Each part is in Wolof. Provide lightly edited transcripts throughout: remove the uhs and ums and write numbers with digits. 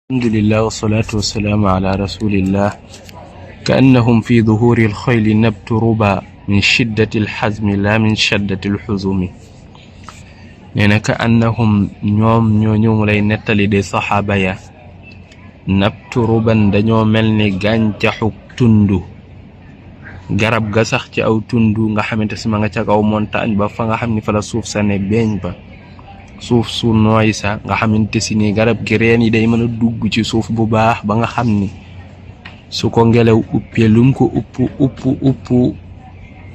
الحمد لله والصلاة والسلام على رسول الله كأنهم في ظهور الخيل نبت ربا من شدة الحزم لا من شدة الحزم neena كأنهم ñoom lay nettali de saxaaba ya nabtu ruban dañoo mel ni gàncaxu tundu garab ga sax ci aw tundu nga xamante si ma nga ca kaw montagne ba fa nga xam ni fa la suuf sa ne beeñ ba suuf su nooy sa nga xamante si ni garab gi reen yi day mën a dugg ci suuf bu baax ba nga xam ni su ko ngelaw uppee lum ko upp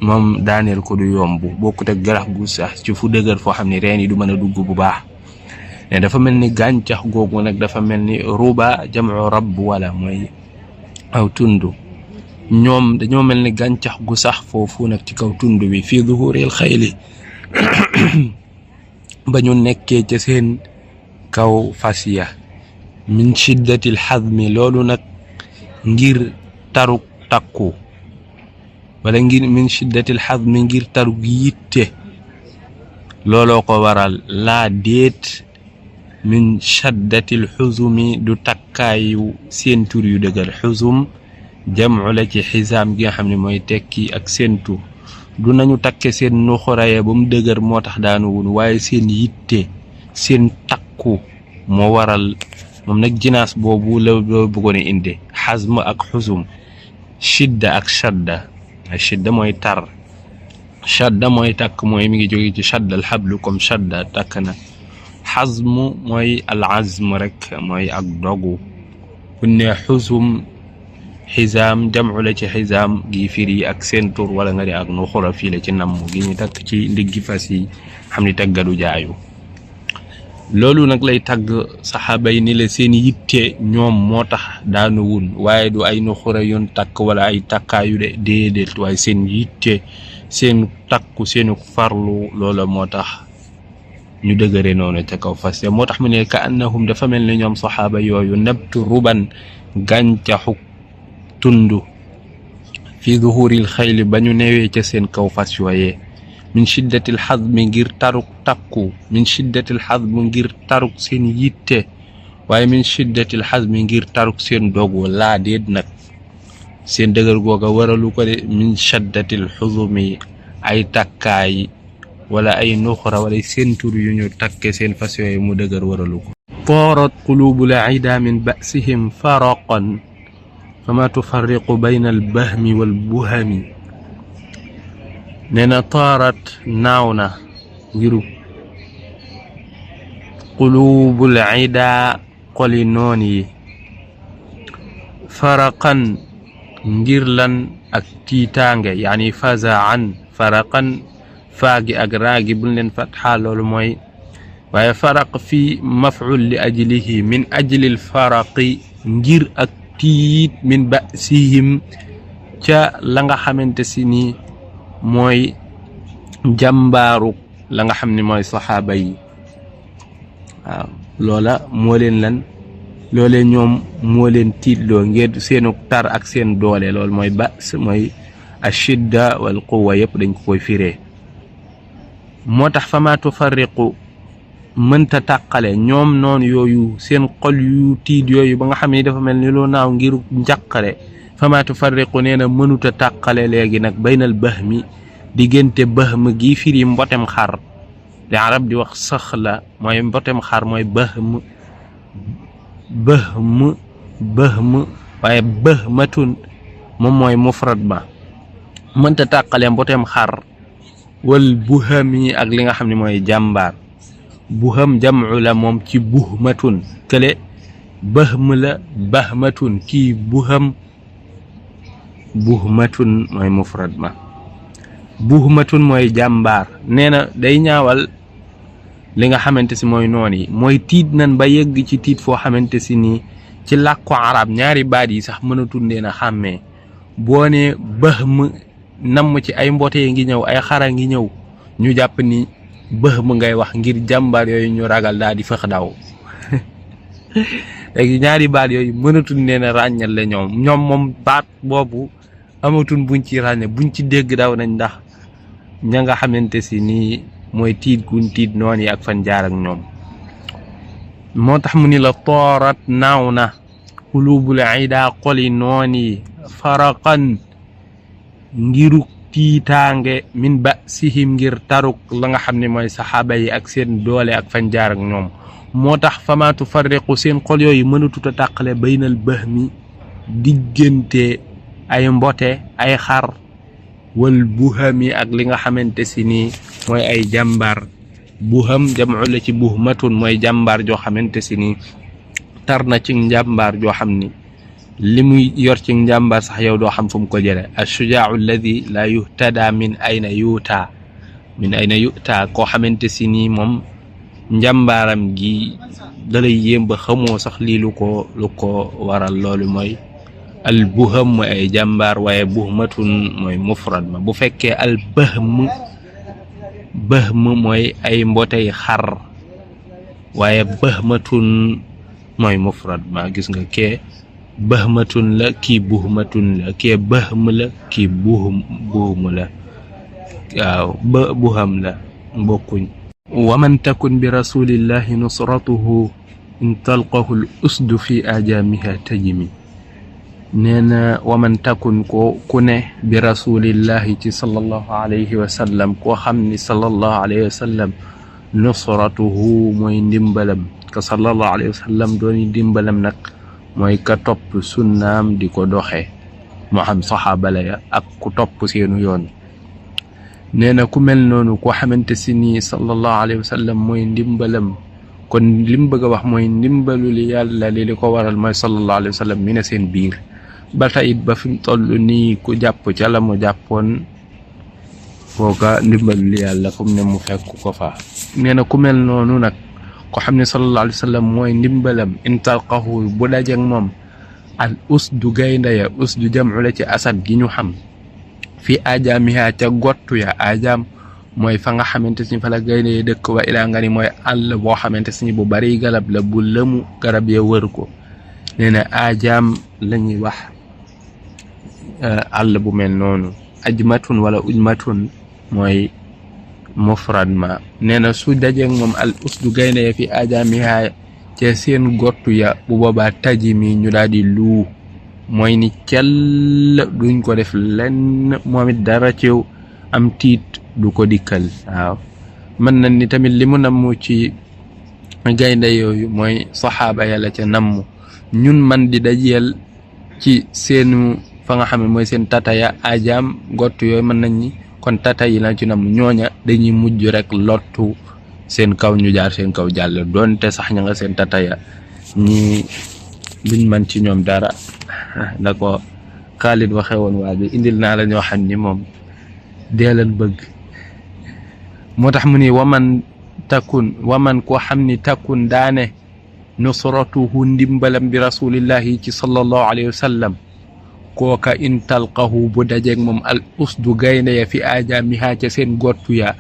moom daaneel ko du yomb bokkut ak garab gu sax ci fu dëgër foo xam ni reen yi du mën a dugg bu baax ne dafa mel ni gàncax googu nag dafa mel ni ruba jamu rabb wala mooy aw tundu ñoom dañoo mel ni gàncax gu sax foofu nag ci kaw tundu bi fii zuhuril xayli ba ñu nekkee ca seen kaw fas ya min shiddatil xazmi loolu nag ngir taruk takku wala ngir min shiddatil xazmi ngir taruk yitte looloo ko waral laa déet min shaddatil xuzumi du takkaayu seen tur yu dëgër xuzum jamu la ci xisaam gi nga xam ne mooy tekki ak séentu du nañu takke seen nuxuraye ba mu dëgër moo tax daanu wun waaye seen yitte seen takku moo waral moom nag jinaas boobu la bëggoon a indi xazm ak xuzum shidda ak shadda ay shidda mooy tar shadda mooy takk mooy mi ngi jóge ci shadda al xablu comme shadda takk na xazm mooy al azm rek mooy ak dogu bu ne xuzum xisaam jamu la ci xisaam gi firi ak seen tur wala nga di ak nu xura fii la ci namm gi ñu takk ci ndiggi fas yi xam ni taggadu jaayu loolu nag lay tagg saxaaba yi ni la seen yitte ñoom moo tax daanu wun waaye du ay nu xura yoon takk wala ay takkaayu de déedéet waaye seen yitte seen takku seenu farlu loola moo tax ñu dëgëre noonu ca kaw fas ya moo tax mu ne ka annahum dafa mel ni ñoom saxaaba yooyu nabtu ruban gàncaxu tundu fi zuhuril xayli ba ñu newee ca seen kaw fas yooyee min shiddatil xazmi ngir taruk takku min shiddatil xazmi ngir taruk seen yitte waaye min shiddatil xazmi ngir taruk seen dogu laa déet nag seen dëgër googa waralu ko de min shaddatil xuzumi ay takkaay wala ay nuxra wala seen tur yu ñu takke seen fas yooyee mu dëgër waralu ko toorat qulubul ida min basihim faraqan fama tufarriqu bayna albahmi walbuhami nee na taarat naaw na ngiru qulubul ida xoli noon yi faraqan ngir lan ak tiitaange yaani fazaan faraqan faagi ak raagi bul leen fatxa loolu mooy waaye faraq fi maf'ul li ajlihi min ajlil faraqi ngir ak tiit min basihim ca la nga xamante si ni mooy jàmbaaru la nga xam ne mooy saxaaba yi waaw loola moo leen lan loolee ñoom moo leen tiitloo ngir seenu tar ak seen doole loolu mooy bas mooy ashidda wal quwwa yëpp dañ ko koy firee moo tax fama tufarriqu mënta tàqale ñoom noonu yooyu seen xol yu tiit yooyu ba nga xam ne dafa mel ni lu naaw ngir njàqare fama tufarriqu nee na mënuta tàqale léegi nag baynal bahmi diggante bahm gi firi mbotem xar li arab di wax sax la mooy mbotem xar mooy bahm waaye bahmatun moom mooy mufrad ba mënta tàqale mbotem xar wal buhami ak li nga xam ne mooy jàmbaar buham jamu la moom ci buhmatun kële bahm la bahmatun kii buhmatun mooy mufrad ma buhmatun mooy jàmbaar nee na day ñaawal li nga xamante si mooy noon yi mooy tiit nan ba yegg ci tiit foo xamante si nii ci làkku arab ñaari baat yi sax mënatul leen a xàmmee boo ne bahm namm ci ay mbotee ngi ñëw ay xara ngi ñëw ñu jàpp ni bahm ngay wax ngir jàmbaar yooyu ñu ragal daal di fëx daw léegi ñaari baat yooyu mënatul leen a ràññal la ñoom moom baat boobu amatul buñ ci ràññe buñ ci dégg daw nañ ndax ña nga xamante si nii mooy tiit gun tiit noon yi ak fan jaar ak ñoom moo tax mu ni la toorat naaw na xulubul ida xoli noon yi faraqan ngiruk tiitaange min ba sihim ngir taruk la nga xam ne mooy saxaaba yi ak seen doole ak fan jaar ak ñoom moo tax fama tufarriqu seen xol yooyu mënatut a tàqale baynal bahmi diggante ay mbote ay xar wal buhami ak li nga xamante si nii mooy ay jàmbaar buham jamu la ci buhmatun mooy jàmbaar joo xamante si nii tar na ci njàmbaar joo xam ni li muy yor ci njàmbaar sax yow doo xam fu mu ko jële ashujaau alladi la yuhtada min ayna yuta koo xamante si nii moom njàmbaaram gi dalay yéem ba xamoo sax lii lu ko waral loolu mooy al buham mooy ay jàmbaar waaye buhmatun mooy mufrad ma bu fekkee al bahm mooy ay mbotey xar waaye bahmatun mooy mufrad ma gis nga kee bahmatun la kii buhmatun la kee bahm la kii buhm la waaw buham la bokkuñ waman takun bi rasulillahi nusratuhu in talqahu l usdu fi ajamiha tajimi nee na waman takun ku ne bi rasulillahi ci sallallahu alayhi wa sallam koo xam ni sallallahu alayhi wa sallam nusratuhu mooy ndimbalam ka sallallahu alayhi wa sallam dooni ndimbalam nag mooy ka topp sunnaam di ko doxe moo xam saxaaba la ya ak ku topp seenu yoon nee na ku mel noonu koo xamante si nii sallallahu alayhi wa sallam mooy ndimbalam kon lim bëgg a wax mooy ndimbalu li yàlla li ko waral mooy sallallahu alayhi wa sallam mi ne seen biir ba tey ba fi mu toll nii ku jàpp ca la mu jàppoon kooka ndimbalu li yàlla fu mu ne mu fekk ko fa nee na ku mel noonu nag ko xam ne sallallahu alayhi wa sallam mooy ndimbalam in talqahu bu dajeek moom al usdu gaynde ya usdu jam'u la ci asad gi ñu xam fi ajaamiha ca gottu ya ajaam mooy fa nga xamante ni fa la gaynde ya dëkk wa ilaa nga ni mooy àll boo xamante ni bu bari garab la bu lëmu garab ya wër ko nee na ajaam lañuy wax àll bu mel noonu ajmatun wala ujmatun mooy mufrad ma nee na su dajeek moom al usdu gaynde ya fi ajaamiha ca seen gottu ya bu boobaa tajimi ñu daal di luu mooy ni cell duñ ko def lenn moom it dara ciw am tiit du ko dikkal waaw mën na ni tamit li mu namm ci gaynde yooyu mooy saxaaba yàlla ca namm ñun man di dajeel ci seenu fa nga xam ne mooy seen tata ya ajaam gott yooyu mën nañ ni kon tata yi la ci namm ñooña dañuy mujj rek lottu seen kaw ñu jaar seen kaw jàll doonte sax ña nga seen tata ya ñi duñ man ci ñoom dara da ko Khalid waxe woon waa bi indil naa la ñoo xam ni moom deelan bëgg moo tax mu ni waman koo xam ni takun daane nusratuhu ndimbalam bi rasulillahi ci sallallahu alayhi wa sallam kooka in talqahu bu dajeek moom al usdu gaynde ya fi ajaamiha ca seen gottu ya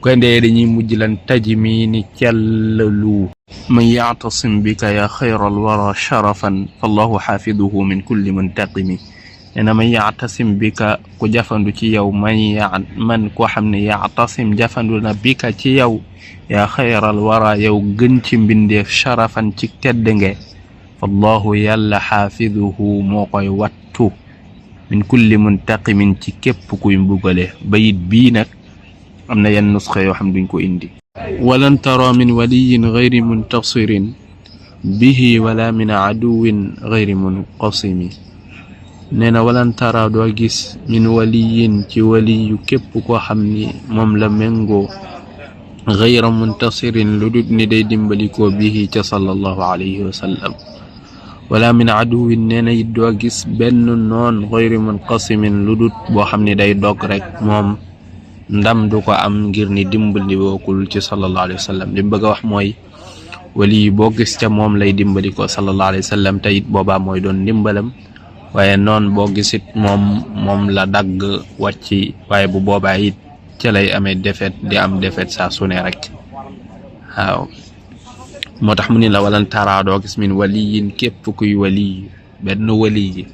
gaynde ya dañuy mujj lan tajimi ni cellalu man yactasim bika ya xayra alwara sharafan fallahu xaafiduhu min kulli muntaqimi nee na man yactasim bika ku jafandu ci yow man koo xam ne yactasim jafandu na bika ci yow yaa xayra alwara yow gën ci mbindeef sharafan ci teddnge fallahu yàlla xaafiduhu moo koy wattu min kulli muntaqimin ci képp kuy mbugale bayit bii nag am na yenn nusxa yoo xam duñ ko indi walan tara min waliyin gayri muntasirin bihi wala min aduwin gayri munqasimi nee na walan tara doo gis min waliyin ci waliyu képp koo xam ni moom la méngoo gayra muntasirin lu dut ni day dimbalikoo bihi ca sallallahu alayhi wa sallam wala min aduwin nee na it doo gis benn noon gayri munqasimin lu dut boo xam ni day dog rek moom ndam du ko am ngir ni dimbali bookul ci sallallahu alayhi wa sallam li mu bëgg a wax mooy wali boo gis ca moom lay dimbali ko sallallahu alayhi wa sallam te it boobaa mooy doon ndimbalam waaye noon boo gisit moom la dagg wàcci waaye bu boobaa it ca lay amee defet di am defet saa su ne rek waaw moo tax mu ni la walan tara doo gis min waliyin képp kuy wali benn wali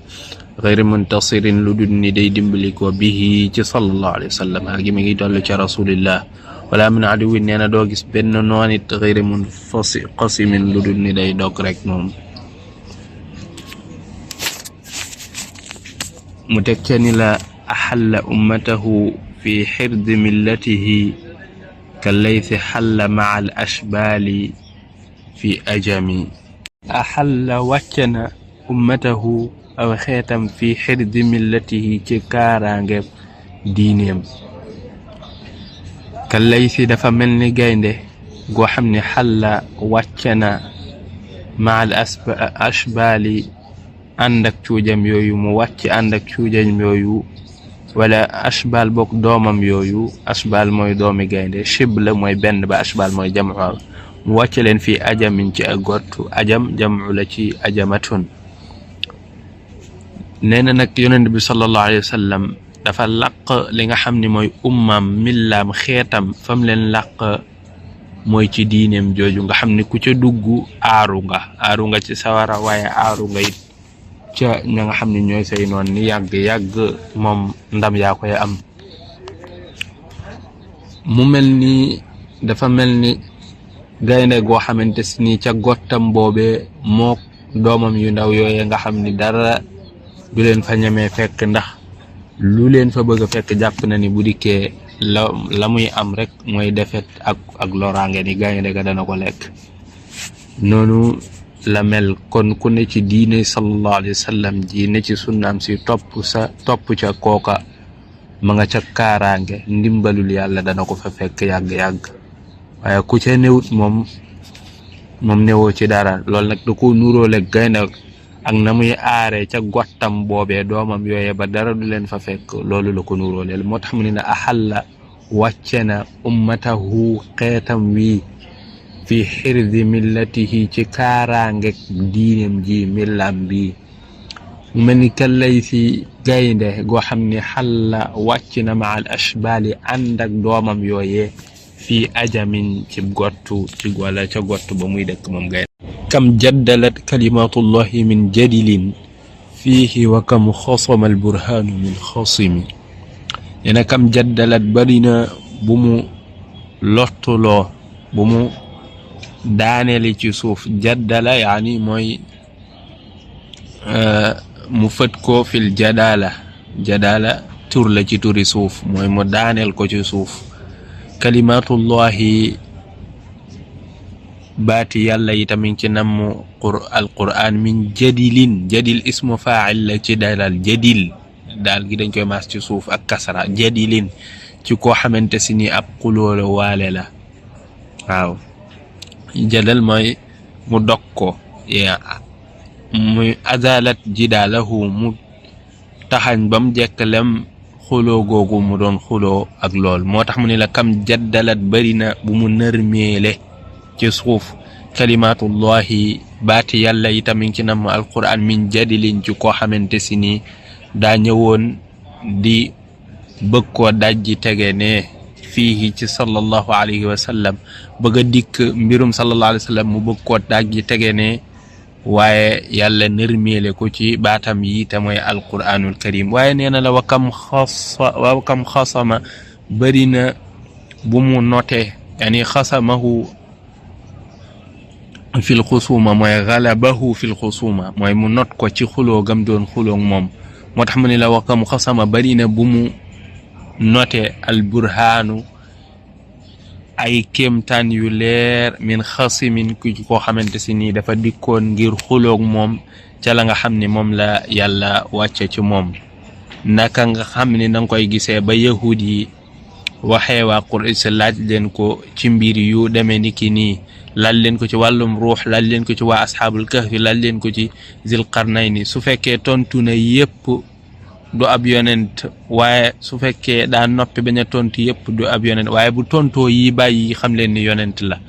gayri muntasirin lu dul ni day dimbali ko bihi ci sallallahu alayhi wa sallam ak mi ngi dollu ci rasulillah wala min aduwin nee na doo gis benn noonit xëyri mun qasimin lu dul ni day dog rek moom. mu teg ca ni la axalla ummatahu fi xirdi millatihi kallaysi xalla maa al ashbaali fi ajami. axalla wàcce na ummatahu aw xeetam fi xirdi millatihi ci kaaraange diineem. kallaysi dafa mel ni gaynde goo xam ne xalla wàcce na maa al ashbaali ànd ak cuujam yooyu, mu wàcc ànd ak cuujam yooyu, wala ashbal bokk doomam yooyu. ashbal mooy doomi gaynde, shib la mooy benn ba, ashbal mooy jamu, mu wàcc leen fii ajamin ci ak gottu. ajam jamu la ci ajamatun. nee na nag yonent bi sallallahu alayhi wa sallam dafa làq li nga xam ni mooy ummam millaam xeetam fam leen làq mooy ci diineem jooju nga xam ni ku ca dugg aaru nga ci sawara, waaye aaru nga it ca ña nga xam ne ñooy say noon ni yàgg moom ndam yaa koy am. mu mel ni dafa mel ni gaynde goo xamante si ni ca gottam boobee mook doomam yu ndaw yooye nga xam ni dara du leen fa ñemee fekk, ndax lu leen fa bëgg a fekk jàpp na ni bu dikkee la muy am rek mooy defet ak loraange, ni gaynde ga dana ko lekk. noonu la mel. kon ku ne ci diine sallallahu alayhi wa sallam ji, ne ci sunnaam si topp ca kooka ma nga ca kaaraange, ndimbalul yàlla dana ko fa fekk yàgg-yàgg. waaye ku ca newut moom newoo ci dara. loolu nag da ko nuróole gaynde ak na muy aare ca gottam boobee doomam yooye ba dara du leen fa fekk, loolu la ko nuróoleel. moo tax mu ne na axalla wàcce na ummatahu xeetam wi fi xirdi millatihi ci kaaraange diineem ji, millam bi. mu mel ni kallay si gaynde goo xam ne xalla wàcc na ma al ashbaali ànd ak doomam yooye fii ajamin ci gottu, ci wala ca gottu ba muy dëkk moom gaynde. kam jaddalat kalimatullahi min jadilin fiihi wa kam xasama al burhaanu min xasimi. nee na kam jaddalat bari na bu mu lottuloo, bu mu daaneeli ci suuf. jaddala yaani mooy mu fët ko fil jadala tur la ci turi suuf, mooy mu daaneel ko ci suuf. kalimatullahi baati yàlla yi tamit ci namm alquran min jadilin. jadil ismu faa'il la ci dalal, jadil daal gi dañ koy maas ci suuf ak kasra. jadilin ci koo xamante si ni ab xulóole waale la. waaw jadal mooy mu dog ko, muy azalat jidaalahu, mu taxañ ba mu jekkalem xuloo googu mu doon xuloo ak lool. moo tax mu ne la kam jaddalat bari na bu mu nërmeele ci suuf kalimatullahi baati yàlla yi tamit ci nam alquran min jadilin ci koo xamante si ni daa ñëwoon di bëgg koo dajji tege ne fii ci sallallahu alayhi wa sallam, bëgg a dikk mbirum sallallahu alayhi wa sallam mu bëgg koo dajji tege ne, waaye yàlla nërmeele ko ci baatam yi te mooy alquranul karim. waaye nee na la wa kam xasama bari na bu mu note, yani xasamahu fil xusuma mooy galabahu fil xusuma, mooy mu not ko ci xuloo gam doon xuloo moom. moo tax mu ne la wa kam xasama bari na bu mu note al burhaanu ay kéemtaan yu leer min xasimin ku koo xamante si nii dafa dikkoon ngir xuloog moom ca la nga xam ne moom la yàlla wàcce ci moom. naka nga xam ne nanga koy gisee ba yahud yi waxee waa Quraysh laaj leen ko ci mbir yu demee ni ki nii, laaj leen ko ci wàllum ruux, laaj leen ko ci waa asxaabul kahfi, laaj leen ko ci zil qarnayni. su fekkee tontu na yépp du ab yonent, waaye su fekkee daa noppi bañ a tontu yépp du ab yonent, waaye bu tontoo yi bàyyi xam leen ni yonent la.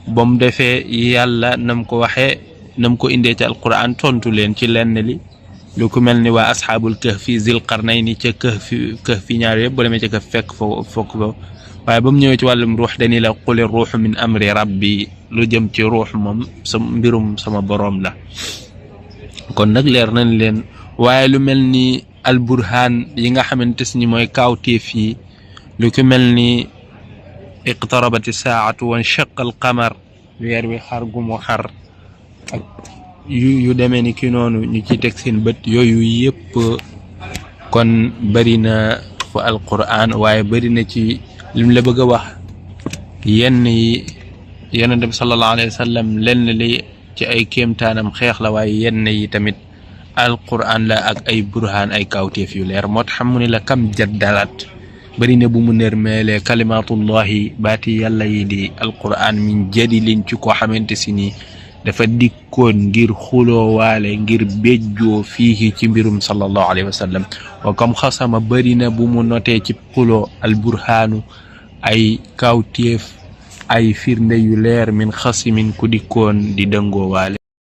ba mu defee yàlla nam ko waxee, nam ko indee ci alquran tontu leen ci lenn li, lu ko mel ni waa asxaabul kahfi zil qarnayni ca kahfi ñaar yëpp bu demee ca kahfi fekk fokk waaye ba mu ñëwee ci wàllum ruux dañuy la quli ruuxu min amri rabbi, lu jëm ci ruux moom sa mbirum sama boroom la. kon nag leer nañ leen. waaye lu mel ni alburhaan yi nga xamante ni mooy kaawteef yi, lu ko mel ni iqtarabati saatu wanshaqa al qamar weer wi xar gu mu xar ak yu demee ni ki noonu ñu ci teg seen bët yooyu yëpp kon bari na fa alquran waaye bari na ci lim la bëgg a wax yenn yi yonent bi sallallahu alayhi wa sallam lenn li ci ay kéemtaanam xeex la waaye yenn yi tamit alquran la ak ay burhaan ay kawteef yu leer moo tax xam mu ne la kam jaddalat bari na bu mu nërmeele kalimatullahi baati yàlla yi di alquran min jadilin ci koo xamante si ni dafa dikkoon ngir xuloo waale ngir béjjoo fii ci mbirum sallallahu alayhi wa sallam wa comme xasama bari na bu mu notee ci xuloo alburhaanu ay kawteef ay firnde yu leer min xasimin ku dikkoon di dëngoo waale